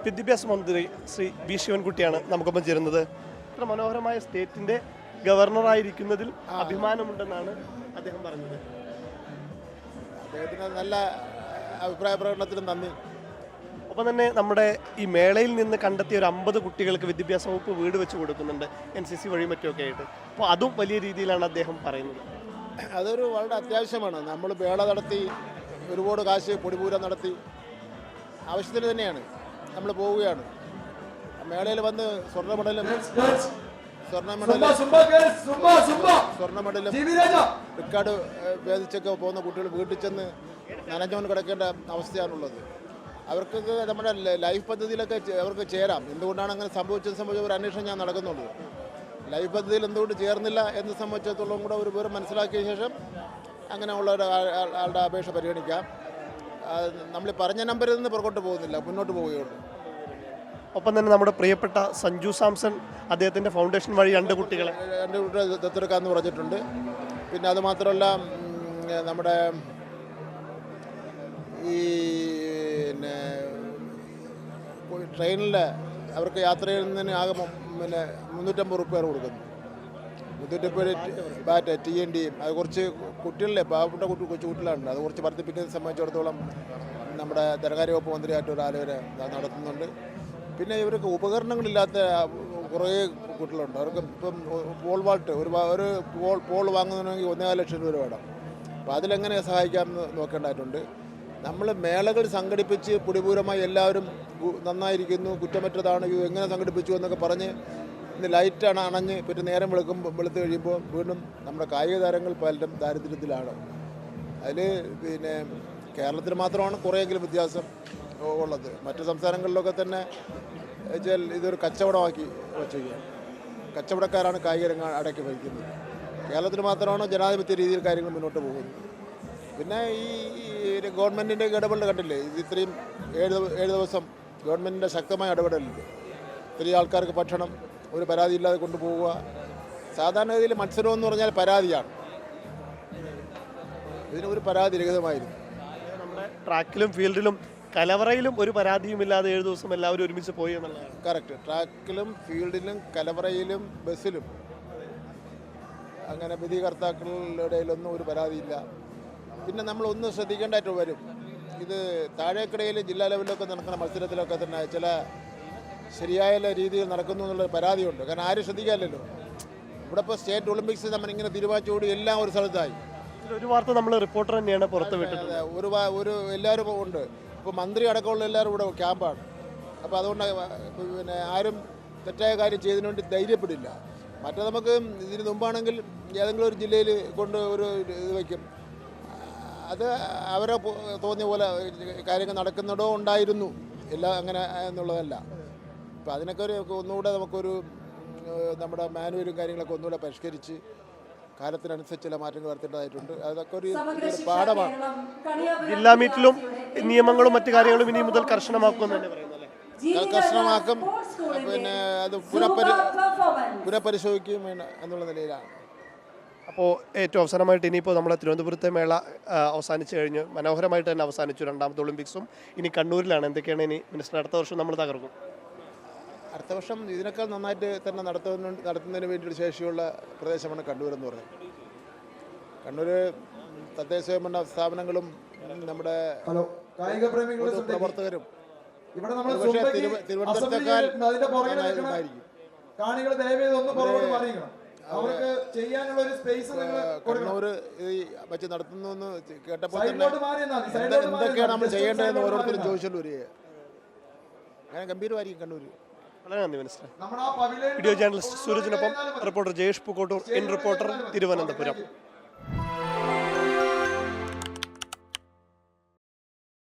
വിദ്യാഭ്യാസ മന്ത്രി ശ്രീ വി ശിവൻകുട്ടിയാണ് നമുക്കൊപ്പം ചേരുന്നത്. ഇത്ര മനോഹരമായ സ്റ്റേറ്റിന്റെ ഗവർണറായിരിക്കുന്നതിൽ അഭിമാനമുണ്ടെന്നാണ് അദ്ദേഹം പറഞ്ഞത്. അദ്ദേഹത്തിന് നല്ല അഭിപ്രായ പ്രകടനത്തിനും നന്ദി. ഒപ്പം തന്നെ നമ്മുടെ ഈ മേളയിൽ നിന്ന് കണ്ടെത്തിയ ഒരു 50 കുട്ടികൾക്ക് വിദ്യാഭ്യാസ വകുപ്പ് വീട് വെച്ച് കൊടുക്കുന്നുണ്ട്, NCC വഴി മറ്റുമൊക്കെ ആയിട്ട്. അപ്പോൾ അതും വലിയ രീതിയിലാണ് അദ്ദേഹം പറയുന്നത്. അതൊരു വളരെ അത്യാവശ്യമാണ്. നമ്മൾ മേള നടത്തി ഒരുപാട് കാശ് പൊടിപൂരം നടത്തി ആവശ്യത്തിന് തന്നെയാണ് നമ്മൾ പോവുകയാണ്. മേളയിൽ വന്ന് സ്വർണ്ണ മെഡലും റിക്കാർഡ് ഭേദിച്ചൊക്കെ പോകുന്ന കുട്ടികൾ വീട്ടിൽ ചെന്ന് നനഞ്ഞുകൊണ്ട് കിടക്കേണ്ട അവസ്ഥയാണുള്ളത്. അവർക്കൊക്കെ നമ്മുടെ ലൈഫ് പദ്ധതിയിലൊക്കെ അവർക്ക് ചേരാം. എന്തുകൊണ്ടാണ് അങ്ങനെ സംഭവിച്ച ഒരു അന്വേഷണം ഞാൻ നടക്കുന്നുള്ളൂ. ലൈഫ് പദ്ധതിയിൽ എന്തുകൊണ്ട് ചേർന്നില്ല എന്ന് സംബന്ധിച്ചിടത്തോളം കൂടെ ഒരു വിവരം മനസ്സിലാക്കിയ ശേഷം അങ്ങനെയുള്ള ആളുടെ അപേക്ഷ പരിഗണിക്കാം. നമ്മൾ പറഞ്ഞ നമ്പറിൽ നിന്ന് പുറകോട്ട് പോകുന്നില്ല, മുന്നോട്ട് പോവുകയുള്ളൂ. ഒപ്പം തന്നെ നമ്മുടെ പ്രിയപ്പെട്ട സഞ്ജു സാംസൺ അദ്ദേഹത്തിൻ്റെ ഫൗണ്ടേഷൻ വഴി 2 കുട്ടികളെ ദത്തെടുക്കാമെന്ന് പറഞ്ഞിട്ടുണ്ട്. പിന്നെ അതുമാത്രമല്ല നമ്മുടെ ഈ ട്രെയിനിൽ അവർക്ക് യാത്ര ചെയ്യുന്നതിന് ആകെ 350 റുപ്യ കൊടുക്കുന്നു. 350 ബാറ്റ് TND. അത് കുറച്ച് കുട്ടികളിലെ പാവപ്പെട്ട കൊച്ചു കുട്ടികളാണ്. അത് കുറച്ച് വർദ്ധിപ്പിക്കുന്നതിനെ സംബന്ധിച്ചിടത്തോളം നമ്മുടെ ധനകാര്യ വകുപ്പ് മന്ത്രിയായിട്ട് ഒരു ആലോചന നടത്തുന്നുണ്ട്. പിന്നെ ഇവർക്ക് ഉപകരണങ്ങളില്ലാത്ത കുറേ കുട്ടികളുണ്ട്. അവർക്ക് ഇപ്പം പോൾ വാൾട്ട് ഒരു പോൾ വാങ്ങുന്നതിനെങ്കിൽ 1.5 ലക്ഷം രൂപ വേണം. അപ്പോൾ അതിലെങ്ങനെ സഹായിക്കാമെന്ന് നോക്കേണ്ടതായിട്ടുണ്ട്. നമ്മൾ മേളകൾ സംഘടിപ്പിച്ച് പൊടിപൂരമായി എല്ലാവരും നന്നായിരിക്കുന്നു, കുറ്റമറ്റതാണ്, എങ്ങനെ സംഘടിപ്പിച്ചു എന്നൊക്കെ പറഞ്ഞ് ഇന്ന് ലൈറ്റാണ് അണഞ്ഞ് പിന്നെ നേരം വെളുത്ത് കഴിയുമ്പോൾ വീണ്ടും നമ്മുടെ കായിക താരങ്ങൾ പലരും ദാരിദ്ര്യത്തിലാണ്. അതിൽ പിന്നെ കേരളത്തിൽ മാത്രമാണ് കുറേയെങ്കിലും വ്യത്യാസം ഉള്ളത്. മറ്റ് സംസ്ഥാനങ്ങളിലൊക്കെ തന്നെ വെച്ചാൽ ഇതൊരു കച്ചവടമാക്കി വച്ചിരിക്കുക. കച്ചവടക്കാരാണ് കായിക രംഗം അടക്കി വഹിക്കുന്നത്. കേരളത്തിൽ മാത്രമാണ് ജനാധിപത്യ രീതിയിൽ കാര്യങ്ങൾ മുന്നോട്ട് പോകുന്നത്. പിന്നെ ഈ ഗവൺമെൻറ്റിൻ്റെ ഇടപെടൽ കണ്ടില്ലേ, ഇത് ഇത്രയും 7 ദിവസം ഗവൺമെൻറ്റിൻ്റെ ശക്തമായ ഇടപെടലുണ്ട്. ഇത്രയും ആൾക്കാർക്ക് ഭക്ഷണം ഒരു പരാതിയില്ലാതെ കൊണ്ടുപോവുക. സാധാരണഗതിയിൽ മത്സരം എന്ന് പറഞ്ഞാൽ പരാതിയാണ്. ഇതിന് ഒരു പരാതി രഹിതമായിരുന്നു. നമ്മുടെ ട്രാക്കിലും ഫീൽഡിലും കലവറയിലും ഒരു പരാതിയുമില്ലാതെ 7 ദിവസം എല്ലാവരും ഒരുമിച്ച് പോയി എന്നുള്ളതാണ്. കറക്റ്റ്. ട്രാക്കിലും ഫീൽഡിലും കലവറയിലും ബസ്സിലും അങ്ങനെ വിധികർത്താക്കളുടെ ഇടയിലൊന്നും ഒരു പരാതിയില്ല. പിന്നെ നമ്മളൊന്ന് ശ്രദ്ധിക്കേണ്ടതായിട്ട് വരും. ഇത് താഴേക്കടയിൽ ജില്ലാ ലെവലിലൊക്കെ നടക്കുന്ന മത്സരത്തിലൊക്കെ തന്നെ ചില ശരിയായ രീതിയിൽ നടക്കുന്നു എന്നുള്ള പരാതിയുണ്ട്. കാരണം ആരും ശ്രദ്ധിക്കാമല്ലോ. ഇവിടെ ഇപ്പോൾ സ്റ്റേറ്റ് ഒളിമ്പിക്സ് നമ്മൾ ഇങ്ങനെ തീരുമാനിച്ചുകൂടി എല്ലാം ഒരു സ്ഥലത്തായി. ഒരു വാർത്ത നമ്മൾ റിപ്പോർട്ടർ തന്നെയാണ് പുറത്ത് വിട്ടത്. ഒരു എല്ലാവരും ഉണ്ട്. ഇപ്പോൾ മന്ത്രി അടക്കമുള്ള എല്ലാവരും ഇവിടെ ക്യാമ്പാണ്. അപ്പോൾ അതുകൊണ്ട് പിന്നെ ആരും തെറ്റായ കാര്യം ചെയ്തതിനു വേണ്ടി ധൈര്യപ്പെടില്ല. മറ്റേ നമുക്ക് ഇതിന് മുമ്പാണെങ്കിൽ ഏതെങ്കിലും ഒരു ജില്ലയിൽ കൊണ്ട് ഒരു ഇത് വയ്ക്കും. അത് അവരെ തോന്നിയ പോലെ കാര്യങ്ങൾ നടക്കുന്നിടോ ഉണ്ടായിരുന്നു. എല്ലാം അങ്ങനെ എന്നുള്ളതല്ല. അപ്പോൾ അതിനൊക്കെ ഒന്നുകൂടെ നമുക്കൊരു നമ്മുടെ മാനുവലും കാര്യങ്ങളൊക്കെ ഒന്നുകൂടെ പരിഷ്കരിച്ച് കാലത്തിനനുസരിച്ച് ചില മാറ്റങ്ങൾ വരുത്തേണ്ടതായിട്ടുണ്ട്. അതൊക്കെ ഒരു പാഠമാണ്. ജില്ലാ മീറ്റിലും നിയമങ്ങളും മറ്റു കാര്യങ്ങളും ഇനി മുതൽ കർശനമാക്കുമെന്ന് തന്നെ പറയുന്നല്ലേ? കർശനമാക്കും. പിന്നെ അത് പുനഃപരിശോധിക്കും എന്നുള്ള നിലയിലാണ്. അപ്പോൾ ഏറ്റവും അവസാനമായിട്ട് ഇനിയിപ്പോൾ നമ്മുടെ തിരുവനന്തപുരത്തെ മേള അവസാനിച്ച് കഴിഞ്ഞ് മനോഹരമായിട്ട് തന്നെ അവസാനിച്ചു. 2ാമത്തെ ഒളിമ്പിക്സും ഇനി കണ്ണൂരിലാണ്. എന്തൊക്കെയാണ് ഇനി മിനിസ്റ്റർ അടുത്ത വർഷം നമ്മൾ തകർക്കും? അടുത്ത വർഷം ഇതിനേക്കാൾ നന്നായിട്ട് തന്നെ നടത്തുന്നതിന് വേണ്ടിയിട്ട് ശേഷിയുള്ള പ്രദേശമാണ് കണ്ണൂർ എന്ന് പറയുന്നത്. കണ്ണൂർ തദ്ദേശ സ്വയംഭരണ സ്ഥാപനങ്ങളും നമ്മുടെ പ്രവർത്തകരും തിരുവനന്തപുരത്തേക്കാൾ നന്നായിരിക്കും. കണ്ണൂർ വെച്ച് നടത്തുന്നു എന്ന് കേട്ടപ്പോൾ തന്നെ എന്തൊക്കെയാണ് നമ്മൾ ചെയ്യേണ്ടതെന്ന് ഓരോരുത്തരും ചോദിച്ചുകൊണ്ട് വരികയാണ്. അങ്ങനെ ഗംഭീരമായിരിക്കും കണ്ണൂർ. വളരെ നന്ദി മിനിസ്റ്റർ. വീഡിയോ ജേർണലിസ്റ്റ് സൂരജിനൊപ്പം reporter Jayesh Pookkottur, in reporter, Thiruvananthapuram.